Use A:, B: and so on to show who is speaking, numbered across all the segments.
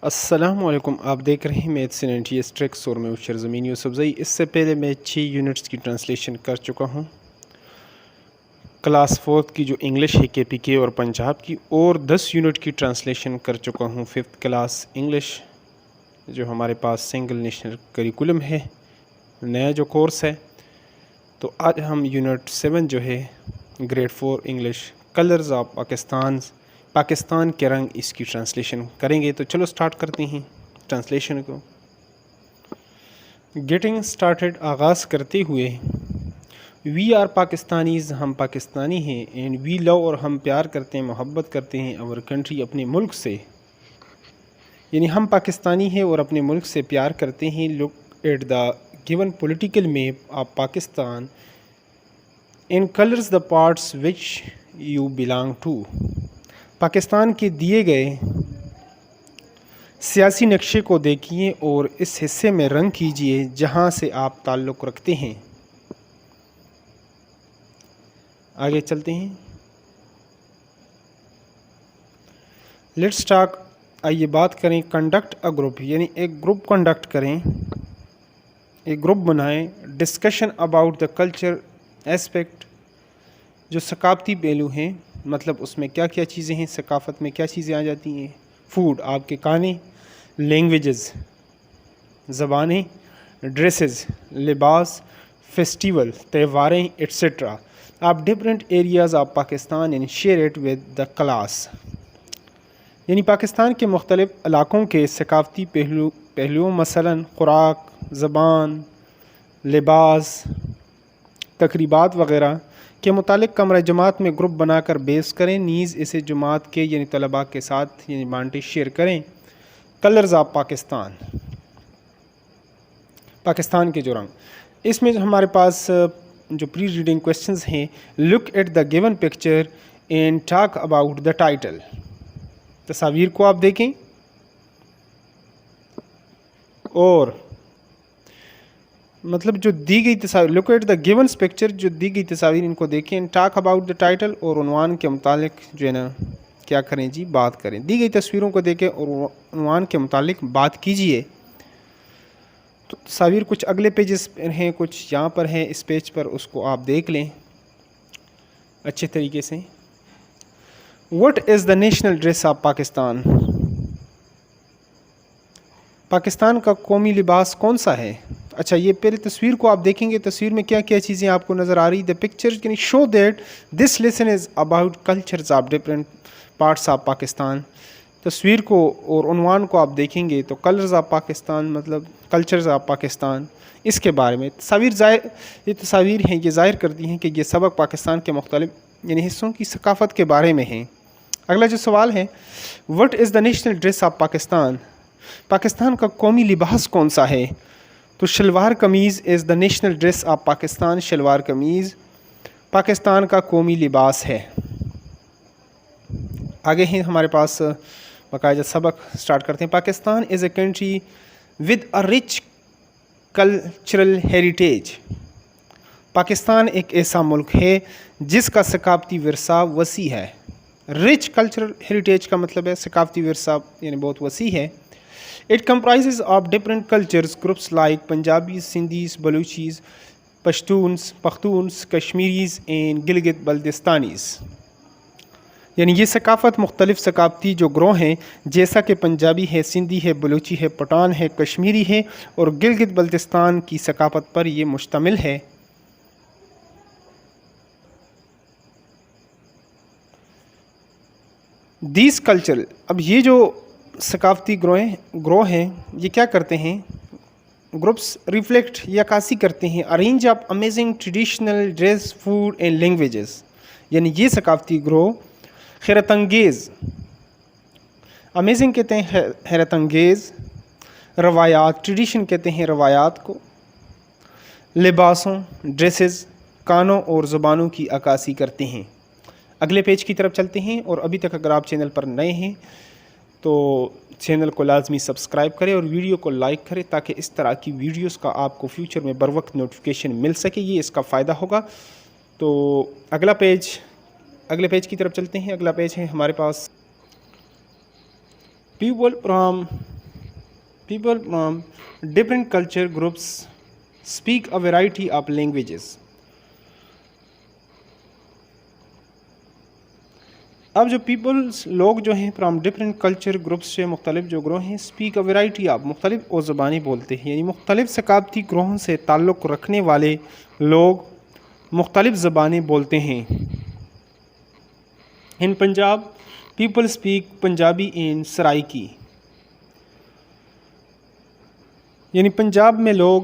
A: السلام علیکم، آپ دیکھ رہے ہیں maths and N S tracks اور میں شرزمین یوسف زئی۔ اس سے پہلے میں 6 یونٹس کی ٹرانسلیشن کر چکا ہوں، کلاس 4 کی جو انگلش ہے کے پی کے اور پنجاب کی، اور 10 یونٹ کی ٹرانسلیشن کر چکا ہوں 5th کلاس انگلش، جو ہمارے پاس سنگل نیشنل کریکولم ہے، نیا جو کورس ہے۔ تو آج ہم یونٹ 7 جو ہے grade 4 English colours of Pakistan کے رنگ، اس کی ٹرانسلیشن کریں گے۔ تو چلو سٹارٹ کرتے ہیں ٹرانسلیشن کو۔ گیٹنگ سٹارٹڈ، آغاز کرتے ہوئے۔ وی آر پاکستانیز، ہم پاکستانی ہیں۔ اینڈ وی لو، اور ہم پیار کرتے ہیں، محبت کرتے ہیں، اور کنٹری، اپنے ملک سے، یعنی ہم پاکستانی ہیں اور اپنے ملک سے پیار کرتے ہیں۔ Look at the given political map of Pakistan in colours the parts which you belong to. Pakistan کے دیے گئے سیاسی نقشے کو دیکھیے اور اس حصے میں رنگ کیجیے جہاں سے آپ تعلق رکھتے ہیں۔ آگے چلتے ہیں۔ لیٹس ٹاک، آئیے بات کریں۔ کنڈکٹ اے گروپ، یعنی ایک گروپ کنڈکٹ کریں، ایک گروپ بنائیں۔ Discussion about the culture aspect, جو ثقافتی پہلو ہیں، مطلب اس میں کیا کیا چیزیں ہیں، ثقافت میں کیا چیزیں آ جاتی ہیں۔ فوڈ، آپ کے کھانے۔ لینگویجز، زبانیں۔ ڈریسز، لباس۔ فیسٹیول، تہواریں، ایٹسٹرا آپ different areas of Pakistan and share it with the class, یعنی پاکستان کے مختلف علاقوں کے ثقافتی پہلوؤں مثلاً خوراک، زبان، لباس، تقریبات وغیرہ کے متعلق کمرہ جماعت میں گروپ بنا کر بیس کریں۔ نیز اسے جماعت کے یعنی طلباء کے ساتھ یعنی بانٹے، شیئر کریں۔ کلرز آف پاکستان، پاکستان کے جو رنگ، اس میں ہمارے پاس جو پری ریڈنگ کویسچنز ہیں۔ Look at the given picture and talk about the title, تصاویر کو آپ دیکھیں اور مطلب جو دی گئی تصاویر، لک ایٹ دا گیونس پکچر، جو دی گئی تصاویر ان کو دیکھیں۔ ٹاک اباؤٹ دا ٹائٹل، اور عنوان کے متعلق جو ہے نا کیا کریں جی، بات کریں۔ دی گئی تصویروں کو دیکھیں اور عنوان کے متعلق بات کیجیے۔ تو تصاویر کچھ اگلے پیجز پر ہیں، کچھ یہاں پر ہیں اس پیج پر، اس کو آپ دیکھ لیں اچھے طریقے سے۔ What is the national dress of Pakistan, Pakistan کا قومی لباس کون سا ہے؟ اچھا، یہ پہلے تصویر کو آپ دیکھیں گے، تصویر میں کیا کیا چیزیں آپ کو نظر آ رہی۔ The picture can show that this lesson is about cultures of different parts of Pakistan. تصویر کو اور عنوان کو آپ دیکھیں گے تو کلرز آف پاکستان مطلب کلچرز آف پاکستان، اس کے بارے میں یہ تصاویر ہیں، یہ ظاہر کرتی ہیں کہ یہ سبق پاکستان کے مختلف یعنی حصوں کی ثقافت کے بارے میں ہیں۔ اگلا جو سوال ہے، what is the national dress of Pakistan, Pakistan کا قومی لباس کون سا ہے؟ تو shalwar kameez is the national dress of Pakistan, shalwar kameez Pakistan کا قومی لباس ہے۔ آگے ہیں ہمارے پاس باقاعدہ سبق، سٹارٹ کرتے ہیں۔ Pakistan is a country with a rich cultural heritage, Pakistan ایک ایسا ملک ہے جس کا ثقافتی ورثہ وسیع ہے۔ رچ کلچرل ہیریٹیج کا مطلب ہے ثقافتی ورثہ یعنی بہت وسیع ہے۔ It comprises of different cultures groups like Punjabis, Sindhis, Baluchis, Pashtuns, Kashmiris and Gilgit Baltistanis، یعنی یہ ثقافت مختلف ثقافتی جو گروہ ہیں جیسا کہ پنجابی ہے، سندھی ہے، بلوچی ہے، پٹھان ہے، کشمیری ہے اور گلگت بلتستان کی ثقافت پر یہ مشتمل ہے۔ These culture، اب یہ جو ثقافتی گروہ ہیں یہ کیا کرتے ہیں؟ گروپس ریفلیکٹ یا عکاسی کرتے ہیں arrange of amazing traditional dress, food and languages, یعنی یہ ثقافتی گروہ حیرت انگیز، امیزنگ کہتے ہیں حیرت انگیز، روایات، ٹریڈیشن کہتے ہیں روایات کو، لباسوں، ڈریسز، کانوں اور زبانوں کی عکاسی کرتے ہیں۔ اگلے پیج کی طرف چلتے ہیں، اور ابھی تک اگر آپ چینل پر نئے ہیں تو چینل کو لازمی سبسکرائب کریں اور ویڈیو کو لائک کریں تاکہ اس طرح کی ویڈیوز کا آپ کو فیوچر میں بر وقت نوٹیفیکیشن مل سکے، یہ اس کا فائدہ ہوگا۔ تو اگلے پیج کی طرف چلتے ہیں۔ اگلا پیج ہے ہمارے پاس people from People from different culture groups speak a variety of languages. اب جو پیپلس لوگ جو ہیں فرام ڈفرینٹ کلچر گروپس سے مختلف جو گروہ ہیں اسپیک اے ویرائٹی آف مختلف اور زبانیں بولتے ہیں، یعنی مختلف ثقافتی گروہوں سے تعلق رکھنے والے لوگ مختلف زبانیں بولتے ہیں۔ In Punjab people speak Punjabi and Saraiki, یعنی پنجاب میں لوگ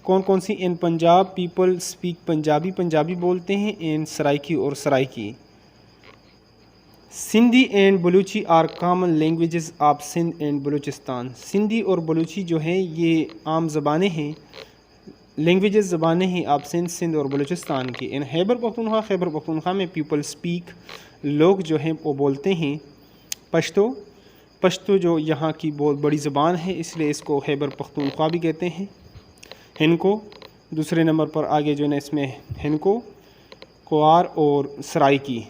A: کون کون سی؟ In Punjab people speak Punjabi بولتے ہیں، اینڈ سرائکی اور Saraiki. Sindhi and Balochi are common languages of Sindh and Balochistan, Sindhi اور بلوچی جو ہیں یہ عام زبانیں ہیں، لینگویجز زبانیں ہیں آپ سندھ اور بلوچستان کی۔ ان خیبر پختونخوا میں پیپل اسپیک، لوگ جو ہیں وہ بولتے ہیں پشتو جو یہاں کی بہت بڑی زبان ہے، اس لیے اس کو خیبر پختونخوا بھی کہتے ہیں۔ ہنکو دوسرے نمبر پر آگے جو ہے اس میں ہنکو، کوار اور سرائکی،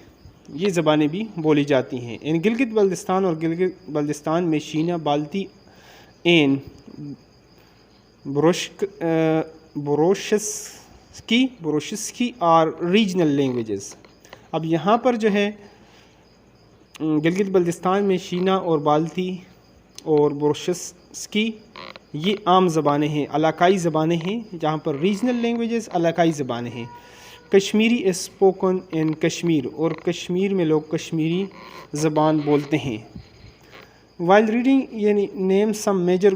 A: یہ زبانیں بھی بولی جاتی ہیں۔ ان گلگت بلتستان اور گلگت بلتستان میں شینا، بالتی این بروشسکی اور ریجنل لینگویجز۔ اب یہاں پر جو ہے گلگت بلتستان میں شینا اور بالتی اور بروشسکی یہ عام زبانیں ہیں، علاقائی زبانیں ہیں، جہاں پر ریجنل لینگویجز علاقائی زبانیں ہیں۔ Kashmiri is spoken in Kashmir, اور کشمیر میں لوگ کشمیری زبان بولتے ہیں۔ وائل ریڈنگ یعنی name some major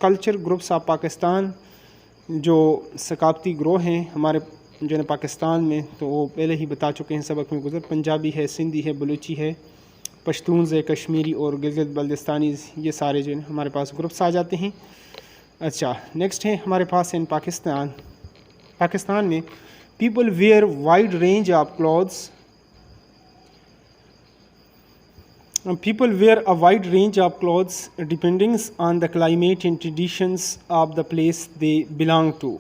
A: culture groups of Pakistan, جو ثقافتی گروہ ہیں ہمارے جو ہے پاکستان میں، تو وہ پہلے ہی بتا چکے ہیں سبق میں گزر، پنجابی ہے، سندھی ہے، بلوچی ہے، پشتونز ہے، کشمیری اور گلگت بلتستانیز، یہ سارے جو ہیں ہمارے پاس گروپس آ جاتے ہیں۔ اچھا نیکسٹ ہے ہمارے پاس ان پاکستان میں people wear wide range of clothes. People wear a wide range of clothes depending on the climate and traditions of the place they belong to.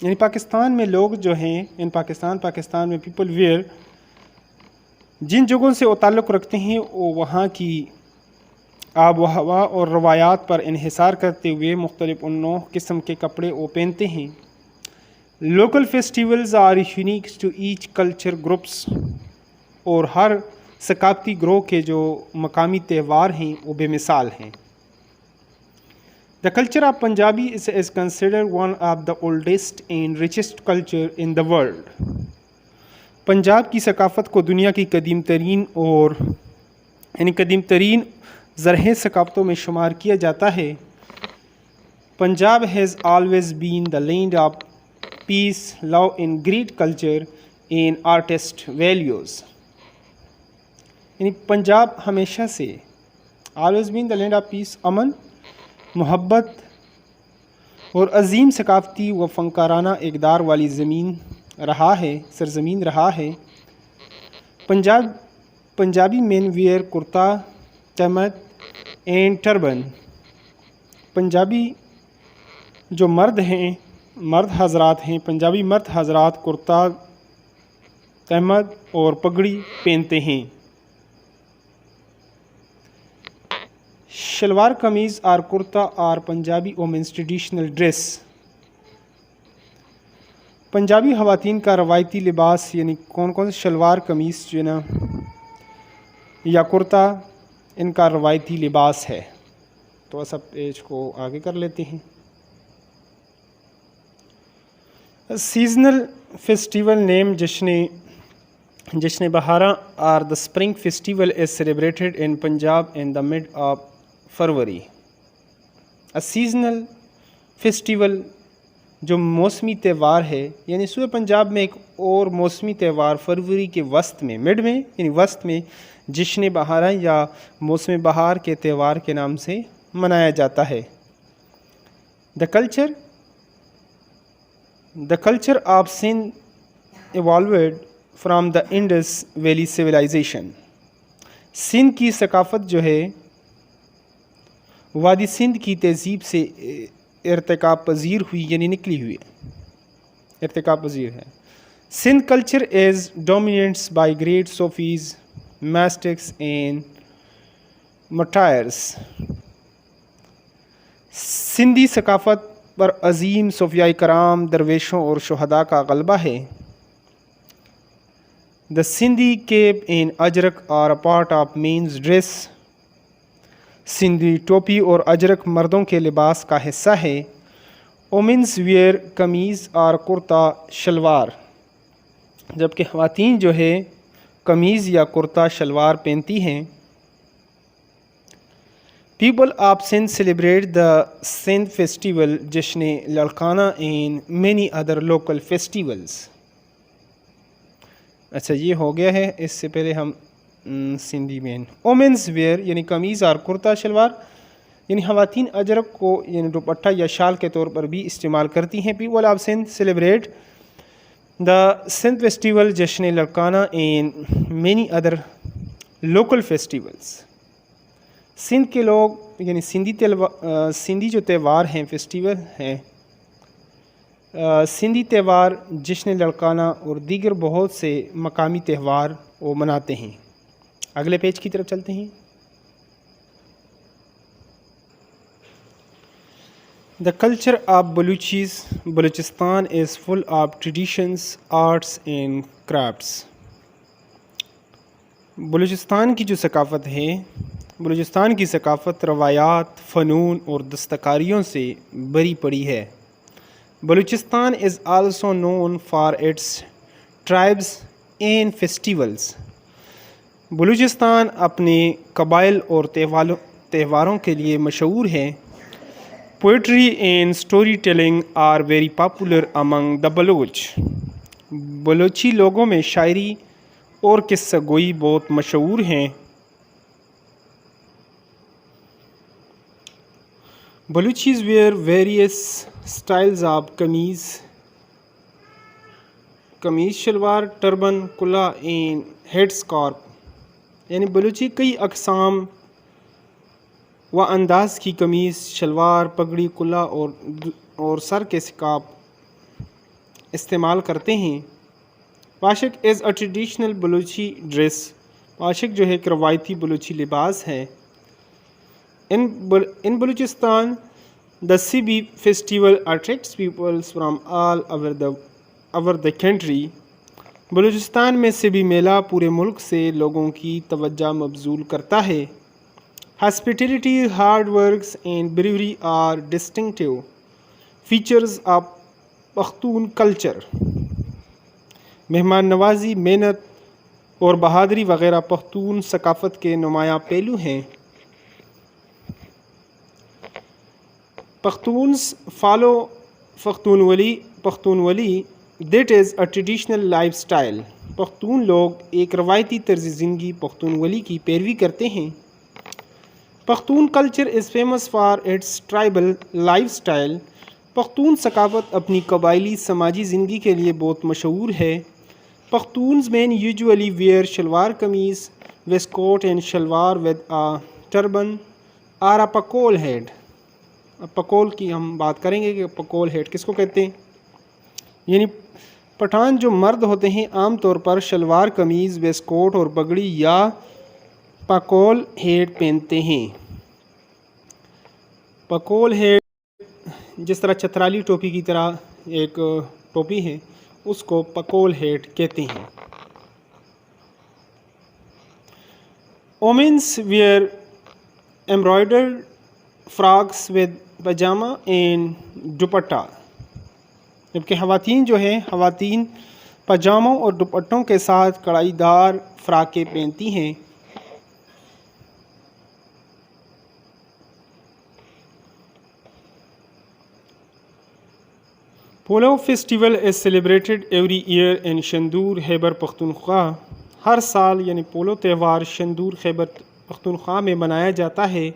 A: یعنی پاکستان میں لوگ جو ہیں ان پاکستان میں پیپل ویئر، جن جگہوں سے وہ تعلق رکھتے ہیں وہ وہاں کی آب و ہوا اور روایات پر انحصار کرتے ہوئے مختلف نوع قسم کے کپڑے وہ پہنتے ہیں۔ Local festivals are unique to each culture groups, اور ہر ثقافتی گروہ کے جو مقامی تہوار ہیں وہ بے مثال ہیں۔ The culture of Punjabi is considered one of the oldest and richest culture in the world. Punjab کی ثقافت کو دنیا کی قدیم ترین زرعی ثقافتوں میں شمار کیا جاتا ہے۔ Punjab has always been the land of peace, love in great culture and artist values, یعنی پنجاب ہمیشہ سے always been the land of peace, امن، محبت اور عظیم ثقافتی و فنکارانہ اقدار والی سرزمین رہا ہے۔ پنجابی مین ویئر کرتا، تہمد اینڈ ٹربن، پنجابی جو مرد حضرات ہیں، پنجابی مرد حضرات کرتا، تہمد اور پگڑی پہنتے ہیں۔ شلوار قمیض اور کرتا اور Punjabi women's traditional dress, Punjabi خواتین کا روایتی لباس، یعنی کون سے شلوار قمیض جو ہے نا یا کرتا، ان کا روایتی لباس ہے۔ تو سب پیج کو آگے کر لیتے ہیں۔ سیزنل فیسٹیول نیم جشن بہارا اور the spring festival is celebrated in Punjab in the mid of February. Seasonal festival جو موسمی تہوار ہے، یعنی صوبہ پنجاب میں ایک اور موسمی تہوار فروری کے وسط میں، مڈ میں یعنی وسط میں، جشن بہارا یا موسم بہار کے تہوار کے نام سے منایا جاتا ہے۔ The culture of Sindh evolved from the Indus Valley civilization. Sindh کی ثقافت جو ہے وادی سندھ کی تہذیب سے ارتقا پذیر ہوئی، یعنی نکلی ہوئی ارتقا پذیر ہے۔ Sindh culture is dominates by great Sufis, mystics and martyrs. Sindhi ثقافت پر عظیم صوفیاء کرام، درویشوں اور شہداء کا غلبہ ہے. The Sindhi cape and ajrak are a part of men's dress. Sindhi ٹوپی اور اجرک مردوں کے لباس کا حصہ ہے. وومنس ویئر قمیض اور کرتا شلوار، جبکہ خواتین جو ہے قمیض یا کرتا شلوار پہنتی ہیں. People of Sindh celebrate the Sindh festival, Jashn Larkana and many other local festivals. اچھا یہ ہو گیا ہے. اس سے پہلے ہم سندھی میں وومنس ویئر یعنی قمیض اور کرتا شلوار، یعنی خواتین اجرک کو یعنی دوپٹہ یا شال کے طور پر بھی استعمال کرتی ہیں. People of Sindh celebrate the Sindh festival, Jashn Larkana and many other local festivals. Sindh کے لوگ یعنی سندھی جو تہوار ہیں، فیسٹیول ہیں، سندھی تہوار، جشن لڑکانہ اور دیگر بہت سے مقامی تہوار وہ مناتے ہیں. اگلے پیج کی طرف چلتے ہیں. The culture of Balochistan is full of traditions, arts and crafts. Balochistan کی جو ثقافت ہے، بلوچستان کی ثقافت روایات، فنون اور دستکاریوں سے بھری پڑی ہے. Balochistan is also known for its tribes and festivals. Balochistan اپنے قبائل اور تہواروں کے لیے مشہور ہے. Poetry and storytelling are very popular among the Baloch. Balochi لوگوں میں شاعری اور قصہ گوئی بہت مشہور ہیں. Balochis wear various styles of kameez shalwar, turban, kulla and head scarf. یعنی بلوچی کئی اقسام و انداز کی قمیض، شلوار، پگڑی، کلا اور سر کے سکارف استعمال کرتے ہیں. پاشک از اے ٹریڈیشنل بلوچی ڈریس. پاشک جو ہے ایک روایتی بلوچی لباس ہے. In Balochistan, the Sibi festival attracts people from all over the country. Balochistan میں سبی میلہ پورے ملک سے لوگوں کی توجہ مبذول کرتا ہے. Hospitality, hard works and bravery are distinctive features of Pakhtun culture. مہمان نوازی، محنت اور بہادری وغیرہ پختون ثقافت کے نمایاں پہلو ہیں. Pakhtuns follow Pakhtunwali that is a traditional life style. Pakhtun لوگ ایک روایتی طرز زندگی پختونولی کی پیروی کرتے ہیں. Pakhtun culture is famous for its tribal life style. Pakhtun ثقافت اپنی قبائلی سماجی زندگی کے لیے بہت مشہور ہے. Pakhtuns men usually wear shalwar kameez, waistcoat and shalwar with a turban or a پکول head. پکول کی ہم بات کریں گے کہ پکول ہیڈ کس کو کہتے ہیں. یعنی پٹھان جو مرد ہوتے ہیں عام طور پر شلوار قمیض، ویسٹ کوٹ اور پگڑی یا پکول ہیڈ پہنتے ہیں. پکول ہیڈ جس طرح چترالی ٹوپی کی طرح ایک ٹوپی ہے، اس کو پکول ہیڈ کہتے ہیں. Womens wear embroidered frocks with pyjama and dupatta. جبکہ خواتین جو ہیں، خواتین پاجاموں اور دوپٹوں کے ساتھ کڑائی دار فراکیں پہنتی ہیں. پولو فیسٹیول از سیلیبریٹڈ ایوری ایئر ان شندور خیبر پختونخوا. ہر سال یعنی پولو تہوار شندور خیبر پختونخوا میں منایا جاتا ہے.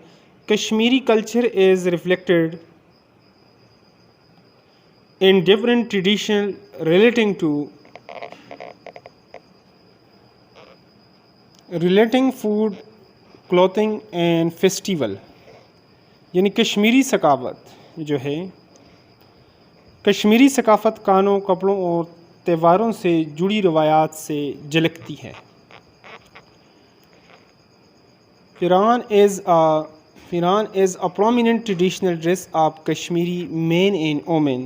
A: Kashmiri culture is reflected in different traditions relating food, clothing and festival. یعنی کشمیری ثقافت جو ہے، کشمیری ثقافت کانوں، کپڑوں اور تہواروں سے جڑی روایات سے جھلکتی ہے. Iran is a Firan is a prominent traditional dress of Kashmiri men and women.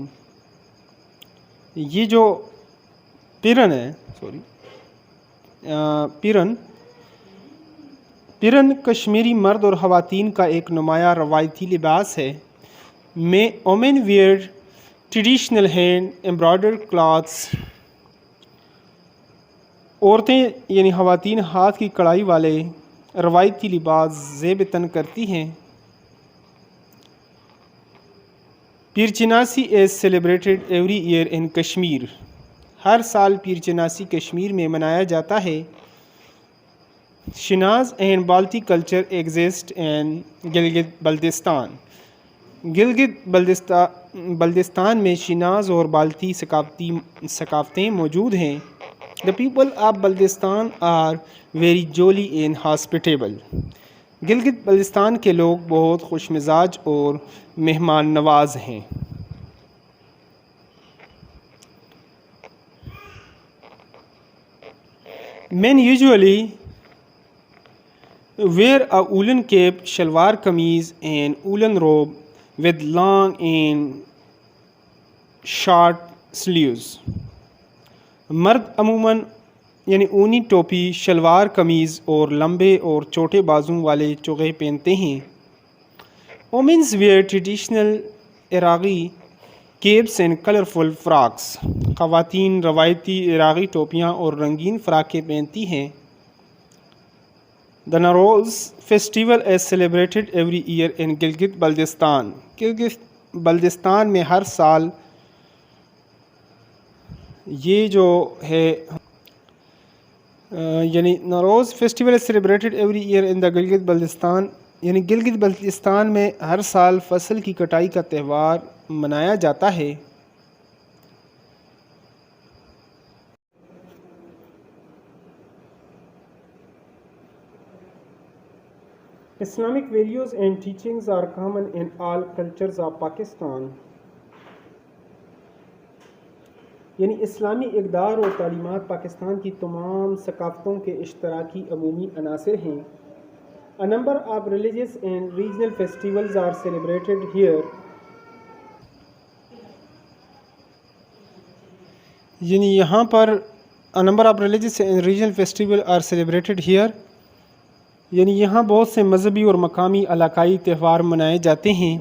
A: یہ جو پیرن ہے پیرن کشمیری مرد اور خواتین کا ایک نمایاں روایتی لباس ہے. میں women wear traditional hand embroidered clothes. عورتیں یعنی خواتین ہاتھ کی کڑھائی والے روایتی لباس زیب تن کرتی ہیں. Pir Chanasi is celebrated every year in Kashmir. ہر سال پیر چناسی کشمیر میں منایا جاتا ہے. Shinas and Balti culture exist in Gilgit Baltistan. Gilgit Baltistan میں شناز اور بالتی ثقافتیں موجود ہیں. The people of Baltistan are very jolly and hospitable. Gilgit Baltistan کے لوگ بہت خوش مزاج اور مہمان نواز ہیں. Men usually wear a woolen cape, shalwar kameez and woolen robe with long and short sleeves. مرد عموماً یعنی اونی ٹوپی، شلوار قمیض اور لمبے اور چھوٹے بازوں والے چوغے پہنتے ہیں. وومنز ویئر ٹریڈیشنل عراقی کیپس اینڈ کلرفل فراکس. خواتین روایتی عراقی ٹوپیاں اور رنگین فراکیں پہنتی ہیں. The Nowruz festival is celebrated every year in Gilgit Baltistan. Gilgit Baltistan میں ہر سال یہ جو ہے یعنی نوروز فیسٹیول از سیلیبریٹڈ ایوری ایئر ان دا گلگت بلتستان، یعنی گلگت بلتستان میں ہر سال فصل کی کٹائی کا تہوار منایا جاتا ہے. Islamic values and teachings are common in all cultures of Pakistan. یعنی اسلامی اقدار اور تعلیمات پاکستان کی تمام ثقافتوں کے اشتراکی عمومی عناصر ہیں. A number of religious and regional festivals are celebrated here. یعنی یہاں پر a number of religious and regional festivals are celebrated here. یعنی یہاں بہت سے مذہبی اور مقامی علاقائی تہوار منائے جاتے ہیں.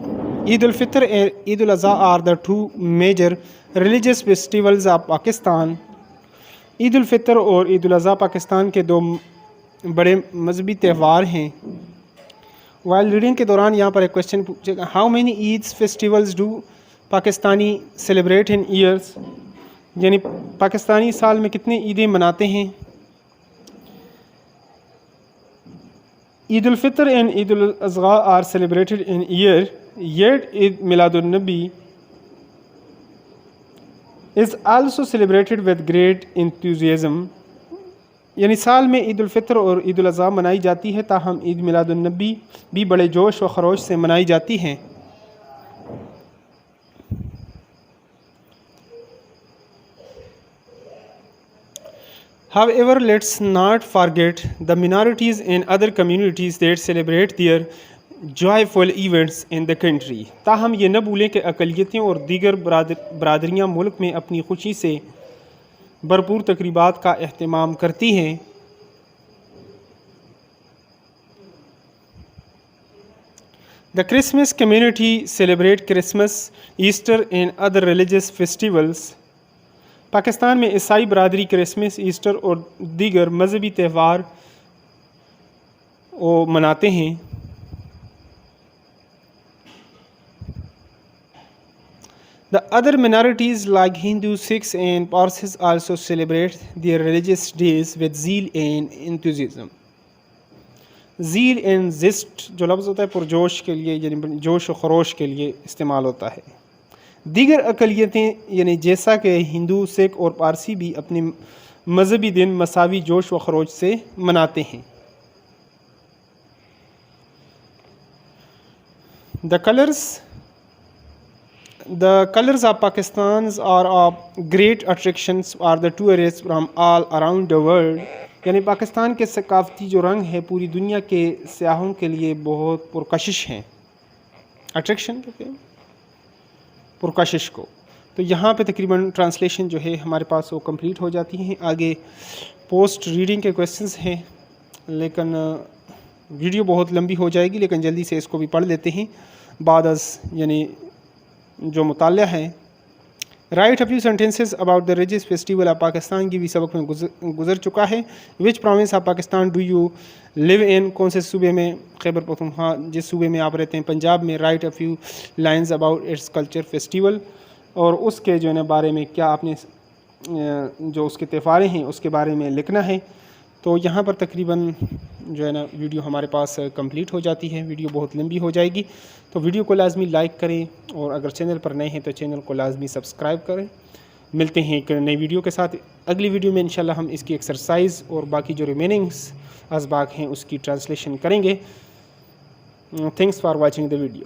A: عید الفطر اور Eid ul-Adha are the two major religious festivals of Pakistan. Eid ul-Fitr اور عید الاضحیٰ پاکستان کے دو بڑے مذہبی تہوار ہیں. وائل ریڈنگ کے دوران یہاں پر ایک کوشچن پوچھے گا، how many Eids festivals do Pakistani celebrate in years. یعنی پاکستانی سال میں کتنے عیدیں مناتے ہیں. Eid ul-Fitr and Eid ul-Adha are celebrated in year. Yet Eid Milad-un-Nabi is also celebrated with great enthusiasm. یعنی سال میں عید الفطر اور عید الاضحیٰ منائی جاتی ہے، تاہم عید میلاد النبی بھی بڑے جوش و خروش سے منائی جاتی ہے. However, let's not forget the minorities and other communities that celebrate their joyful events in the country. تاہم یہ نہ بھولیں کہ اقلیتیں اور دیگر برادریاں ملک میں اپنی خوشی سے بھرپور تقریبات کا اہتمام کرتی ہیں. The Christmas community celebrate Christmas, Easter and other religious festivals. Pakistan میں عیسائی برادری کرسمس، ایسٹر اور دیگر مذہبی تہوار مناتے ہیں. The other minorities like Hindus, Sikhs and Parsis also celebrate their religious days with zeal and enthusiasm. zeal and zest جو لفظ ہوتا ہے پرجوش کے لیے، یعنی جوش و خروش کے لیے استعمال ہوتا ہے. دیگر اقلیتیں یعنی جیسا کہ ہندو، سکھ اور پارسی بھی اپنے مذہبی دن مساوی جوش و خروش سے مناتے ہیں. The colors of Pakistan are of great attractions for the tourists from all around the world. یعنی پاکستان کے ثقافتی جو رنگ ہے پوری دنیا کے سیاحوں کے لیے بہت پرکشش ہیں، اٹریکشن کہتے ہیں پرکشش کو. تو یہاں پہ تقریباً ٹرانسلیشن جو ہے ہمارے پاس وہ کمپلیٹ ہو جاتی ہیں. آگے پوسٹ ریڈنگ کے کویسچنز ہیں، لیکن ویڈیو بہت لمبی ہو جائے گی، لیکن جلدی سے اس کو بھی پڑھ لیتے ہیں بعد از یعنی جو مطالعہ ہے. Write a few sentences about the religious festival of Pakistan کی بھی سبق میں گزر چکا ہے. Which province of Pakistan do you live in, کون سے صوبے میں؟ خیبر پختونخوا جس صوبے میں آپ رہتے ہیں پنجاب میں. Write a few lines about its culture festival, اور اس کے جو ہے نا بارے میں کیا آپ نے جو اس کے تہواریں ہیں اس کے بارے میں لکھنا ہے. تو یہاں پر تقریباً جو ہے نا ویڈیو ہمارے پاس کمپلیٹ ہو جاتی ہے. ویڈیو بہت لمبی ہو جائے گی، تو ویڈیو کو لازمی لائک کریں، اور اگر چینل پر نئے ہیں تو چینل کو لازمی سبسکرائب کریں. ملتے ہیں ایک نئی ویڈیو کے ساتھ. اگلی ویڈیو میں انشاءاللہ ہم اس کی ایکسرسائز اور باقی جو ریمیننگس اسباق ہیں اس کی ٹرانسلیشن کریں گے. Thanks for watching the video.